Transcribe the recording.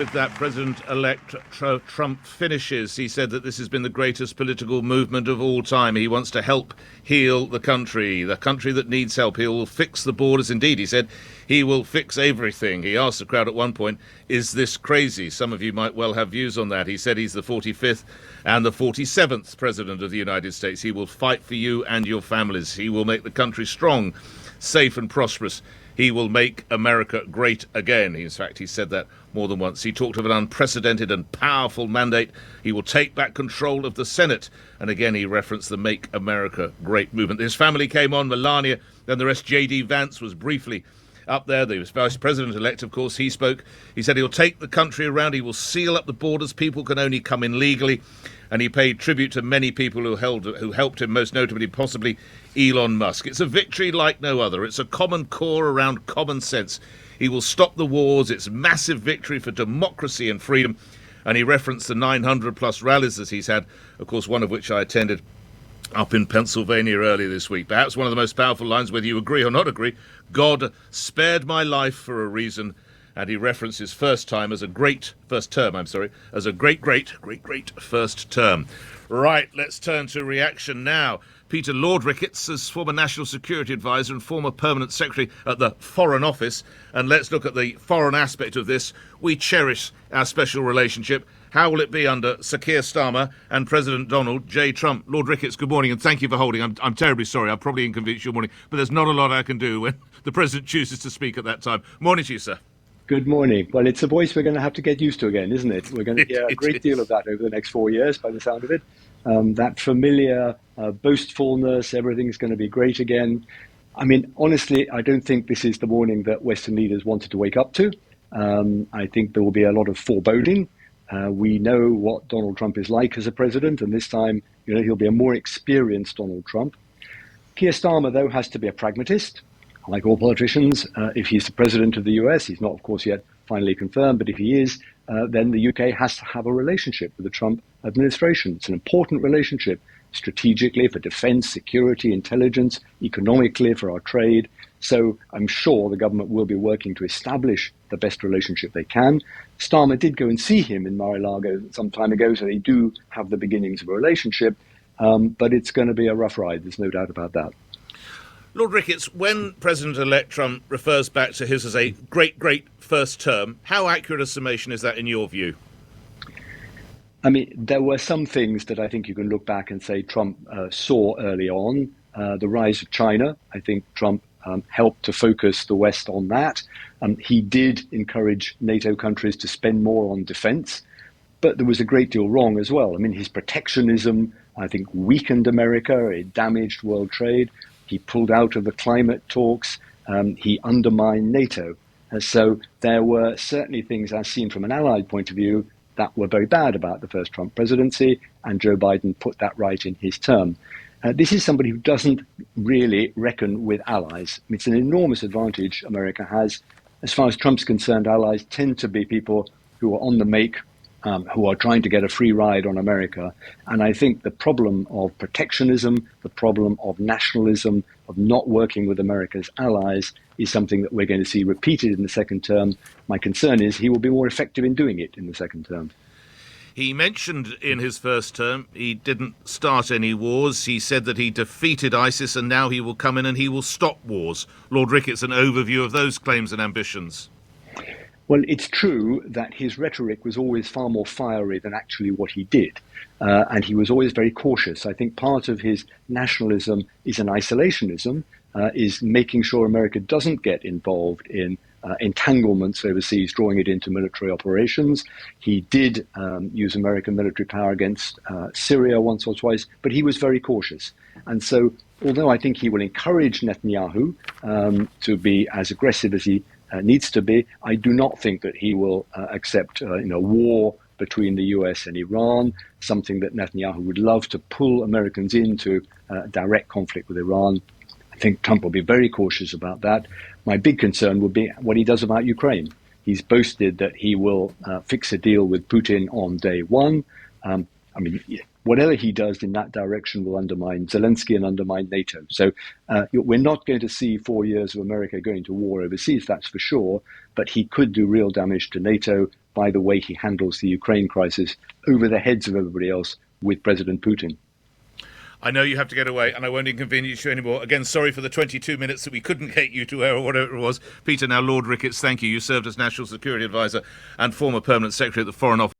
With that, President-elect Trump finishes. He said that this has been the greatest political movement of all time. He wants to help heal the country that needs help. He will fix the borders. Indeed, he said he will fix everything. He asked the crowd at one point, is this crazy? Some of you might well have views on that. He said he's the 45th and the 47th President of the United States. He will fight for you and your families. He will make the country strong, safe and prosperous. He will make America great again. In fact, he said that more than once. He talked of an unprecedented and powerful mandate. He will take back control of the Senate. And again, he referenced the Make America Great movement. His family came on, Melania, then the rest. J.D. Vance was briefly up there. The vice president-elect, of course, he spoke. He said he'll take the country around. He will seal up the borders. People can only come in legally. And he paid tribute to many people who helped him, most notably, possibly, Elon Musk. It's a victory like no other. It's a common core around common sense. He will stop the wars. It's a massive victory for democracy and freedom. And he referenced the 900-plus rallies that he's had, of course, one of which I attended up in Pennsylvania earlier this week. Perhaps one of the most powerful lines, whether you agree or not agree, God spared my life for a reason. And he referenced his first term as a great first term. Right, let's turn to reaction now. Peter Lord Ricketts, as former National Security Advisor and former Permanent Secretary at the Foreign Office. And let's look at the foreign aspect of this. We cherish our special relationship. How will it be under Sir Keir Starmer and President Donald J. Trump? Lord Ricketts, good morning, and thank you for holding. I'm terribly sorry. I've probably inconvenienced your morning, but there's not a lot I can do when the President chooses to speak at that time. Morning to you, sir. Good morning. Well, it's a voice we're going to have to get used to again, isn't it? We're going to hear a great deal of that over the next 4 years, by the sound of it. That familiar boastfulness, everything's going to be great again. I mean, honestly, I don't think this is the morning that Western leaders wanted to wake up to. I think there will be a lot of foreboding. We know what Donald Trump is like as a president, and this time, he'll be a more experienced Donald Trump. Keir Starmer, though, has to be a pragmatist. Like all politicians, if he's the president of the US, he's not, of course, yet finally confirmed, but if he is, then the UK has to have a relationship with the Trump administration. It's an important relationship strategically for defense, security, intelligence, economically for our trade. So I'm sure the government will be working to establish the best relationship they can. Starmer did go and see him in Mar-a-Lago some time ago, so they do have the beginnings of a relationship, but it's going to be a rough ride. There's no doubt about that. Lord Ricketts, when President-elect Trump refers back to his as a great first term, how accurate a summation is that in your view? I mean, there were some things that I think you can look back and say Trump saw early on. The rise of China, I think Trump helped to focus the West on that. He did encourage NATO countries to spend more on defense, but there was a great deal wrong as well. I mean, his protectionism, I think, weakened America. It damaged world trade. He pulled out of the climate talks. He undermined NATO. So there were certainly things, as seen from an allied point of view, that were very bad about the first Trump presidency, and Joe Biden put that right in his term. This is somebody who doesn't really reckon with allies. It's an enormous advantage America has. As far as Trump's concerned, allies tend to be people who are on the make, who are trying to get a free ride on America. And I think the problem of protectionism, the problem of nationalism, of not working with America's allies is something that we're going to see repeated in the second term. My concern is he will be more effective in doing it in the second term. He mentioned in his first term he didn't start any wars. He said that he defeated ISIS and now he will come in and he will stop wars. Lord Ricketts, an overview of those claims and ambitions. Well, it's true that his rhetoric was always far more fiery than actually what he did. And he was always very cautious. I think part of his nationalism is an isolationism, is making sure America doesn't get involved in entanglements overseas, drawing it into military operations. He did use American military power against Syria once or twice, but he was very cautious. And so, although I think he will encourage Netanyahu to be as aggressive as he needs to be, I do not think that he will accept war between the US and Iran, something that Netanyahu would love to pull Americans into direct conflict with Iran. I think Trump will be very cautious about that. My big concern would be what he does about Ukraine. He's boasted that he will fix a deal with Putin on day one. whatever he does in that direction will undermine Zelensky and undermine NATO. So we're not going to see 4 years of America going to war overseas, that's for sure, but he could do real damage to NATO by the way he handles the Ukraine crisis over the heads of everybody else with President Putin. I know you have to get away, and I won't inconvenience you anymore. Again, sorry for the 22 minutes that we couldn't get you to air or whatever it was. Peter, now Lord Ricketts, thank you. You served as National Security Advisor and former Permanent Secretary at the Foreign Office.